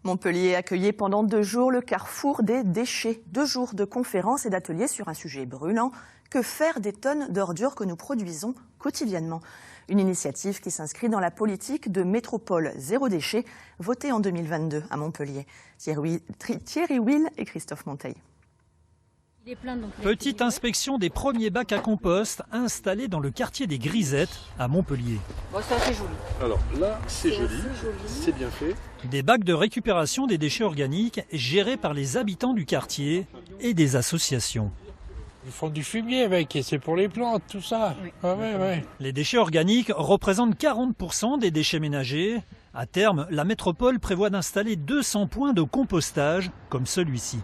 Montpellier accueillait pendant 2 jours le carrefour des déchets. 2 jours de conférences et d'ateliers sur un sujet brûlant. Que faire des tonnes d'ordures que nous produisons quotidiennement? Une initiative qui s'inscrit dans la politique de métropole zéro déchet, votée en 2022 à Montpellier. Thierry Will et Christophe Monteil. Petite inspection des premiers bacs à compost installés dans le quartier des Grisettes à Montpellier. Bon, c'est assez joli. Alors là, c'est joli, c'est bien fait. Des bacs de récupération des déchets organiques gérés par les habitants du quartier et des associations. Ils font du fumier avec, et c'est pour les plantes, tout ça. Oui. Ah ouais. Les déchets organiques représentent 40% des déchets ménagers. À terme, la métropole prévoit d'installer 200 points de compostage comme celui-ci.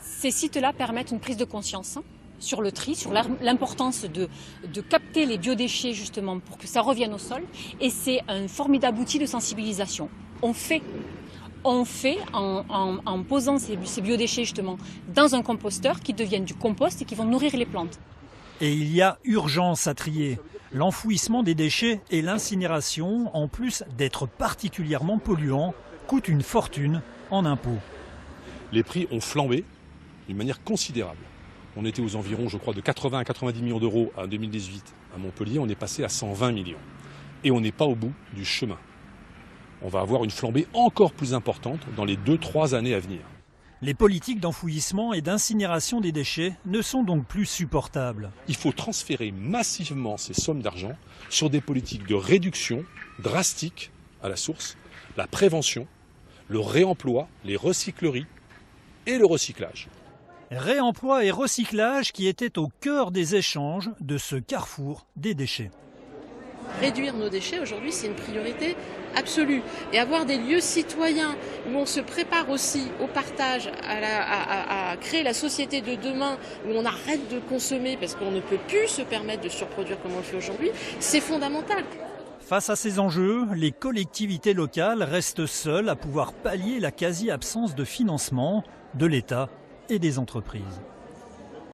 Ces sites-là permettent une prise de conscience sur le tri, sur l'importance de capter les biodéchets justement pour que ça revienne au sol. Et c'est un formidable outil de sensibilisation. On fait en posant ces biodéchets justement dans un composteur qui deviennent du compost et qui vont nourrir les plantes. Et il y a urgence à trier. L'enfouissement des déchets et l'incinération, en plus d'être particulièrement polluants, coûtent une fortune en impôts. Les prix ont flambé d'une manière considérable. On était aux environs, je crois, de 80 à 90 millions d'euros en 2018 à Montpellier. On est passé à 120 millions. Et on n'est pas au bout du chemin. On va avoir une flambée encore plus importante dans les 2-3 années à venir. Les politiques d'enfouissement et d'incinération des déchets ne sont donc plus supportables. Il faut transférer massivement ces sommes d'argent sur des politiques de réduction drastique à la source, la prévention, le réemploi, les recycleries et le recyclage. Réemploi et recyclage qui étaient au cœur des échanges de ce carrefour des déchets. Réduire nos déchets aujourd'hui, c'est une priorité absolue. Et avoir des lieux citoyens où on se prépare aussi au partage, à créer la société de demain, où on arrête de consommer parce qu'on ne peut plus se permettre de surproduire comme on le fait aujourd'hui, c'est fondamental. Face à ces enjeux, les collectivités locales restent seules à pouvoir pallier la quasi-absence de financement de l'État et des entreprises.